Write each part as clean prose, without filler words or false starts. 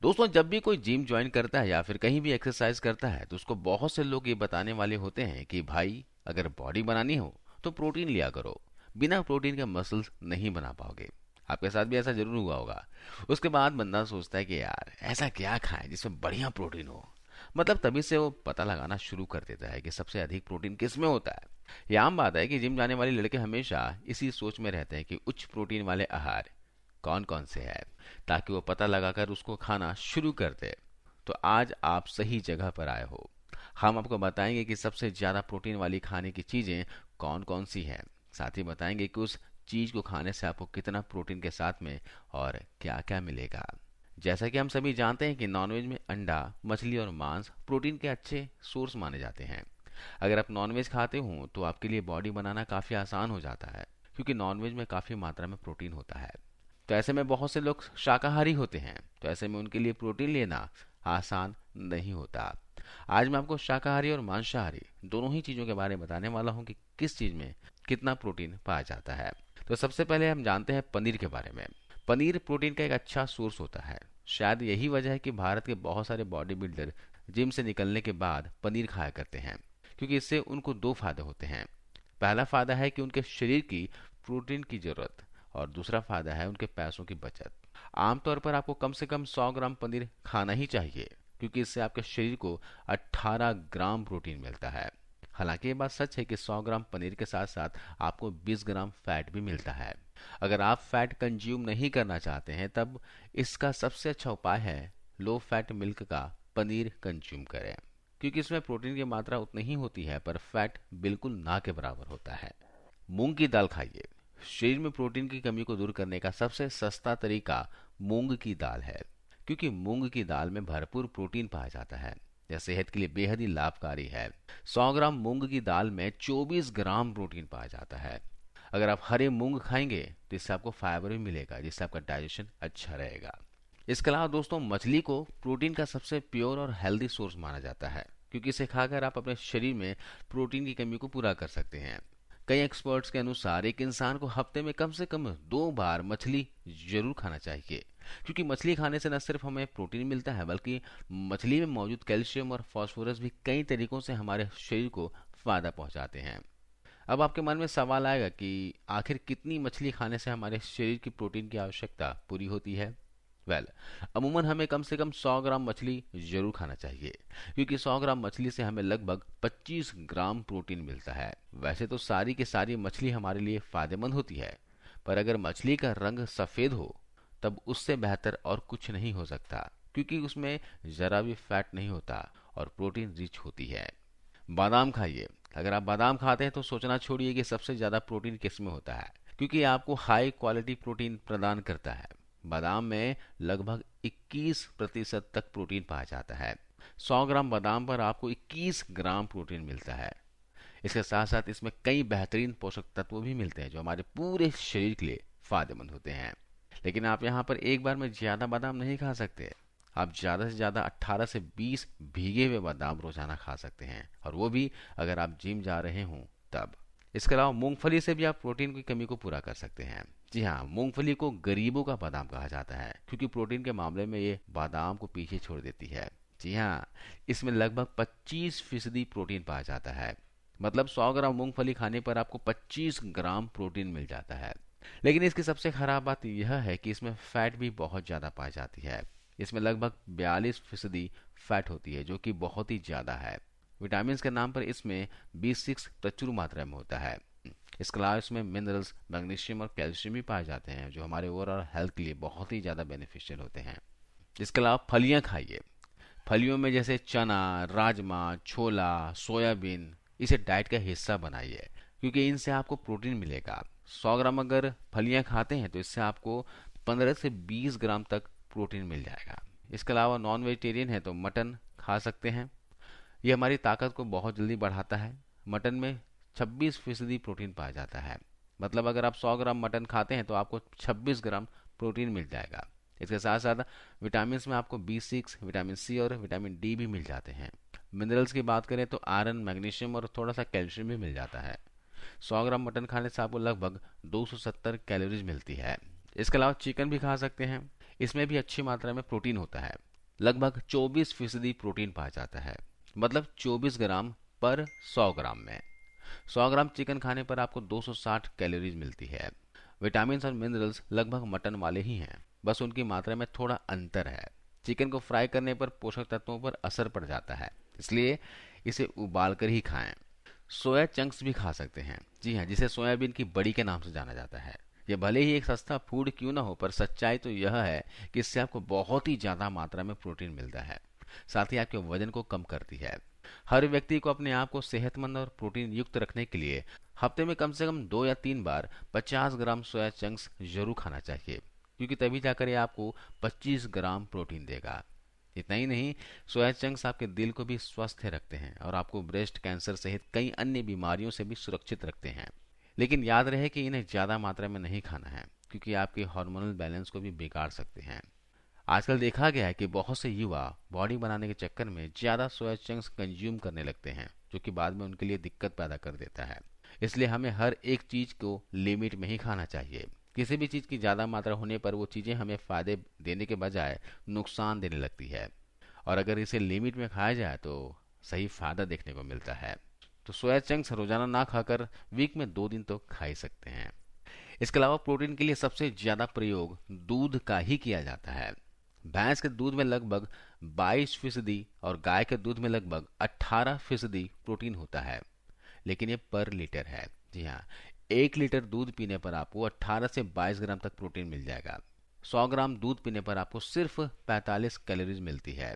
दोस्तों, जब भी कोई जिम ज्वाइन करता है या फिर कहीं भी एक्सरसाइज करता है तो उसको बहुत से लोग ये बताने वाले होते हैं कि भाई, अगर बॉडी बनानी हो तो प्रोटीन लिया करो, बिना प्रोटीन के मसल्स नहीं बना पाओगे। आपके साथ भी ऐसा जरूर हुआ होगा। उसके बाद बंदा सोचता है कि यार ऐसा क्या खाएं जिसमें बढ़िया प्रोटीन हो। मतलब तभी से वो पता लगाना शुरू कर देता है कि सबसे अधिक प्रोटीन किस में होता है। यह आम बात है कि जिम जाने वाले लड़के हमेशा इसी सोच में रहते हैं कि उच्च प्रोटीन वाले आहार कौन कौन से हैं, ताकि वो पता लगाकर उसको खाना शुरू कर दे। तो आज आप सही जगह पर आए हो। हम आपको बताएंगे कि सबसे ज़्यादा प्रोटीन वाली खाने की चीज़ें कौन कौन सी हैं। साथ ही बताएंगे कि उस चीज़ को खाने से आपको कितना प्रोटीन के साथ में और क्या क्या मिलेगा। जैसा कि हम सभी जानते हैं कि नॉनवेज में अंडा, मछली और मांस प्रोटीन के अच्छे सोर्स माने जाते हैं। अगर आप नॉनवेज खाते हो तो आपके लिए बॉडी बनाना काफ़ी आसान हो जाता है, क्योंकि नॉनवेज में काफ़ी मात्रा में प्रोटीन होता है। तो ऐसे में बहुत से लोग शाकाहारी होते हैं, तो ऐसे में उनके लिए प्रोटीन लेना आसान नहीं होता। आज मैं आपको शाकाहारी और मांसाहारी दोनों ही चीज़ों के बारे में बताने वाला हूँ कि किस चीज़ में कितना प्रोटीन पाया जाता है। तो सबसे पहले हम जानते हैं पनीर के बारे में। पनीर प्रोटीन का एक अच्छा सोर्स होता है। शायद यही वजह है कि भारत के बहुत सारे बॉडी बिल्डर जिम से निकलने के बाद पनीर खाया करते हैं, क्योंकि इससे उनको दो फायदे होते हैं। पहला फायदा है कि उनके शरीर की प्रोटीन की जरूरत, और दूसरा फायदा है उनके पैसों की बचत। आमतौर पर आपको कम से कम 100 ग्राम पनीर खाना ही चाहिए, क्योंकि इससे आपके शरीर को 18 ग्राम प्रोटीन मिलता है। हालांकि ये बात सच है कि 100 ग्राम पनीर के साथ साथ आपको 20 ग्राम फैट भी मिलता है। अगर आप फैट कंज्यूम नहीं करना चाहते हैं तब इसका सबसे अच्छा उपाय है लो फैट मिल्क का पनीर कंज्यूम करें, क्योंकि इसमें प्रोटीन की मात्रा उतनी ही होती है पर फैट बिल्कुल ना के बराबर होता है। मूंग की दाल खाइए। शरीर में प्रोटीन की कमी को दूर करने का सबसे सस्ता तरीका मूंग की दाल है, क्योंकि मूंग की दाल में भरपूर प्रोटीन पाया जाता है। यह सेहत के लिए बेहद ही लाभकारी है। 100 ग्राम मूंग की दाल में 24 ग्राम प्रोटीन पाया जाता है। अगर आप हरे मूंग खाएंगे तो इससे आपको फाइबर भी मिलेगा, जिससे आपका डाइजेशन अच्छा रहेगा। इसके अलावा दोस्तों, मछली को प्रोटीन का सबसे प्योर और हेल्दी सोर्स माना जाता है, क्योंकि इसे खाकर आप अपने शरीर में प्रोटीन की कमी को पूरा कर सकते हैं। कई एक्सपर्ट्स के अनुसार एक इंसान को हफ्ते में कम से कम 2 बार मछली जरूर खाना चाहिए, क्योंकि मछली खाने से न सिर्फ हमें प्रोटीन मिलता है, बल्कि मछली में मौजूद कैल्शियम और फास्फोरस भी कई तरीकों से हमारे शरीर को फायदा पहुंचाते हैं। अब आपके मन में सवाल आएगा कि आखिर कितनी मछली खाने से हमारे शरीर की प्रोटीन की आवश्यकता पूरी होती है। अमूमन हमें कम से कम 100 ग्राम मछली जरूर खाना चाहिए, क्योंकि 100 ग्राम मछली से हमें लगभग 25 ग्राम प्रोटीन मिलता है। वैसे तो सारी की सारी मछली हमारे लिए फायदेमंद होती है, पर अगर मछली का रंग सफ़ेद हो तब उससे बेहतर और कुछ नहीं हो सकता, क्योंकि उसमें ज़रा भी फैट नहीं होता और प्रोटीन रिच होती है। बादाम खाइए। अगर आप बादाम खाते हैं तो सोचना छोड़िए कि सबसे ज़्यादा प्रोटीन किस में होता है, क्योंकि ये आपको हाई क्वालिटी प्रोटीन प्रदान करता है। बादाम में लगभग 21% तक प्रोटीन पाया जाता है। 100 ग्राम बादाम पर आपको 21 ग्राम प्रोटीन मिलता है। इसके साथ साथ इसमें कई बेहतरीन पोषक तत्व भी मिलते हैं जो हमारे पूरे शरीर के लिए फायदेमंद होते हैं। लेकिन आप यहाँ पर एक बार में ज़्यादा बादाम नहीं खा सकते। आप ज़्यादा से ज़्यादा 18 से 20 भीगे हुए बादाम रोजाना खा सकते हैं, और वो भी अगर आप जिम जा रहे हों तब। इसके अलावा मूंगफली से भी आप प्रोटीन की कमी को पूरा कर सकते हैं। जी हाँ, मूंगफली को गरीबों का बादाम कहा जाता है, क्योंकि प्रोटीन के मामले में ये बादाम को पीछे छोड़ देती है। जी हाँ, इसमें लगभग 25% प्रोटीन पाया जाता है। मतलब 100 ग्राम मूंगफली खाने पर आपको 25 ग्राम प्रोटीन मिल जाता है। लेकिन इसकी सबसे खराब बात यह है कि इसमें फैट भी बहुत ज़्यादा पाई जाती है। इसमें लगभग 42% फैट होती है, जो कि बहुत ही ज़्यादा है। विटामिन के नाम पर इसमें B6 प्रचुर मात्रा में होता है। इसके अलावा इसमें मिनरल्स, मैग्नीशियम और कैल्शियम भी पाए जाते हैं, जो हमारे ओवरऑल हेल्थ के लिए बहुत ही ज़्यादा बेनिफिशियल होते हैं। इसके अलावा फलियां खाइए। फलियों में जैसे चना, राजमा, छोला, सोयाबीन, इसे डाइट का हिस्सा बनाइए, क्योंकि इनसे आपको प्रोटीन मिलेगा। 100 ग्राम अगर फलियां खाते हैं तो इससे आपको 15 से 20 ग्राम तक प्रोटीन मिल जाएगा। इसके अलावा नॉन वेजिटेरियन है तो मटन खा सकते हैं। ये हमारी ताकत को बहुत जल्दी बढ़ाता है। मटन में 26% प्रोटीन पाया जाता है। मतलब अगर आप 100 ग्राम मटन खाते हैं तो आपको 26 ग्राम प्रोटीन मिल जाएगा। इसके साथ साथ विटामिन में आपको B6, विटामिन C और विटामिन D भी मिल जाते हैं। मिनरल्स की बात करें तो आयरन, मैग्नीशियम और थोड़ा सा कैल्शियम भी मिल जाता है। 100 ग्राम मटन खाने से आपको लगभग 270 कैलोरीज मिलती है। इसके अलावा चिकन भी खा सकते हैं। इसमें भी अच्छी मात्रा में प्रोटीन होता है। लगभग 24% प्रोटीन पाया जाता है, मतलब 24 ग्राम पर 100 ग्राम में। 100 ग्राम चिकन खाने पर आपको 260 कैलोरीज मिलती है। विटामिन और मिनरल्स लगभग मटन वाले ही हैं, बस उनकी मात्रा में थोड़ा अंतर है। चिकन को फ्राई करने पर पोषक तत्वों पर असर पड़ जाता है, इसलिए इसे उबाल कर ही खाएं। सोया चंक्स भी खा सकते हैं, जी हाँ, जिसे सोयाबीन की बड़ी के नाम से जाना जाता है। ये भले ही एक सस्ता फूड क्यों ना हो, पर सच्चाई तो यह है कि इससे आपको बहुत ही ज्यादा मात्रा में प्रोटीन मिलता है, साथ ही आपके वजन को कम करती है। हर व्यक्ति को अपने आप को सेहतमंद और प्रोटीन युक्त रखने के लिए हफ्ते में कम से कम 2 या 3 बार 50 ग्राम सोया चंक्स जरूर खाना चाहिए, क्योंकि तभी जाकर ये आपको 25 ग्राम प्रोटीन देगा। इतना ही नहीं, सोया चंक्स आपके दिल को भी स्वस्थ रखते हैं और आपको ब्रेस्ट कैंसर सहित कई अन्य बीमारियों से भी सुरक्षित रखते हैं। लेकिन याद रहे कि इन्हें ज्यादा मात्रा में नहीं खाना है, क्योंकि आपके हार्मोनल बैलेंस को भी बिगाड़ सकते हैं। आजकल देखा गया है कि बहुत से युवा बॉडी बनाने के चक्कर में ज्यादा सोया चंक्स कंज्यूम करने लगते हैं, जो कि बाद में उनके लिए दिक्कत पैदा कर देता है। इसलिए हमें हर एक चीज को लिमिट में ही खाना चाहिए। किसी भी चीज की ज्यादा मात्रा होने पर वो चीजें हमें फायदे देने के बजाय नुकसान देने लगती है, और अगर इसे लिमिट में खाया जाए तो सही फायदा देखने को मिलता है। तो सोया चंक्स रोजाना ना खाकर वीक में 2 दिन तो खा ही सकते हैं। इसके अलावा प्रोटीन के लिए सबसे ज्यादा प्रयोग दूध का ही किया जाता है। भैंस के दूध में लगभग 22% और गाय के दूध में लगभग 18% प्रोटीन होता है, लेकिन ये पर लीटर है। जी हाँ, 1 लीटर दूध पीने पर आपको 18 से 22 ग्राम तक प्रोटीन मिल जाएगा। 100 ग्राम दूध पीने पर आपको सिर्फ 45 कैलोरीज मिलती है।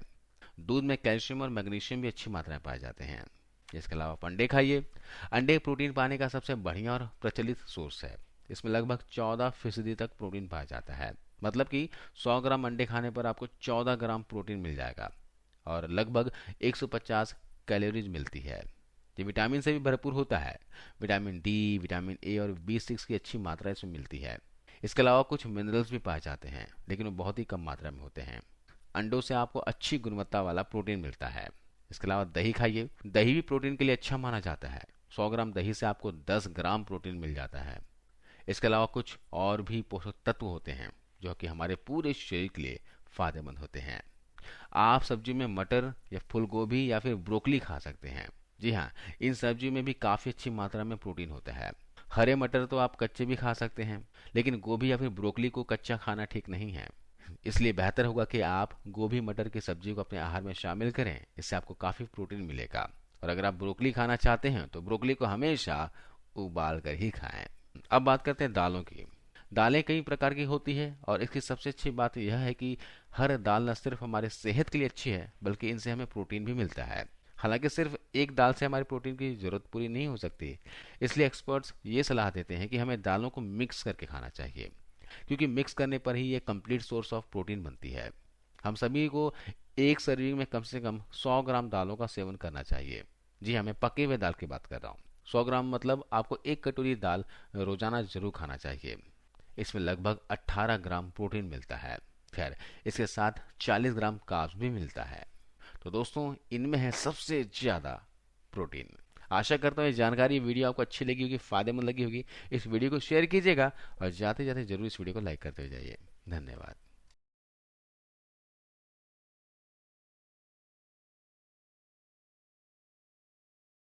दूध में कैल्शियम और मैग्नीशियम भी अच्छी मात्रा में पाए जाते हैं। इसके अलावा आप अंडे खाइए। अंडे प्रोटीन पाने का सबसे बढ़िया और प्रचलित सोर्स है। इसमें लगभग 14% तक प्रोटीन पाया जाता है, मतलब कि 100 ग्राम अंडे खाने पर आपको 14 ग्राम प्रोटीन मिल जाएगा और लगभग 150 कैलोरीज मिलती है। ये विटामिन से भी भरपूर होता है। विटामिन डी, विटामिन ए और B6 की अच्छी मात्रा इसमें मिलती है। इसके अलावा कुछ मिनरल्स भी पाए जाते हैं, लेकिन वो बहुत ही कम मात्रा में होते हैं। अंडों से आपको अच्छी गुणवत्ता वाला प्रोटीन मिलता है। इसके अलावा दही खाइए। दही भी प्रोटीन के लिए अच्छा माना जाता है। 100 ग्राम दही से आपको 10 ग्राम प्रोटीन मिल जाता है। इसके अलावा कुछ और भी पोषक तत्व होते हैं जो कि हमारे पूरे शरीर के लिए फायदेमंद होते हैं। आप सब्जी में मटर या फूल गोभी या फिर ब्रोकली खा सकते हैं। जी हाँ, इन सब्जियों में भी काफी अच्छी मात्रा में प्रोटीन होता है। हरे मटर तो आप कच्चे भी खा सकते हैं, लेकिन गोभी या फिर ब्रोकली को कच्चा खाना ठीक नहीं है। इसलिए बेहतर होगा कि आप गोभी मटर की सब्जी को अपने आहार में शामिल करें। इससे आपको काफी प्रोटीन मिलेगा। और अगर आप ब्रोकली खाना चाहते हैं तो ब्रोकली को हमेशा उबाल कर ही खाएं। अब बात करते हैं दालों की। दालें कई प्रकार की होती है और इसकी सबसे अच्छी बात यह है कि हर दाल न सिर्फ हमारे सेहत के लिए अच्छी है, बल्कि इनसे हमें प्रोटीन भी मिलता है। हालांकि सिर्फ एक दाल से हमारी प्रोटीन की जरूरत पूरी नहीं हो सकती, इसलिए एक्सपर्ट्स ये सलाह देते हैं कि हमें दालों को मिक्स करके खाना चाहिए, क्योंकि मिक्स करने पर ही ये कंप्लीट सोर्स ऑफ प्रोटीन बनती है। हम सभी को एक सर्विंग में कम से कम 100 ग्राम दालों का सेवन करना चाहिए। जी हाँ, मैं पके हुए दाल की बात कर रहा हूँ। 100 ग्राम मतलब आपको 1 कटोरी दाल रोजाना जरूर खाना चाहिए। इसमें लगभग 18 ग्राम प्रोटीन मिलता है। खैर, इसके साथ 40 ग्राम कार्ब्स भी मिलता है। तो दोस्तों, इनमें है सबसे ज्यादा प्रोटीन। आशा करता हूँ ये जानकारी वीडियो आपको अच्छी लगी होगी, फायदेमंद लगी होगी। इस वीडियो को शेयर कीजिएगा और जाते जाते जरूर इस वीडियो को लाइक करते हुए जाइए। धन्यवाद।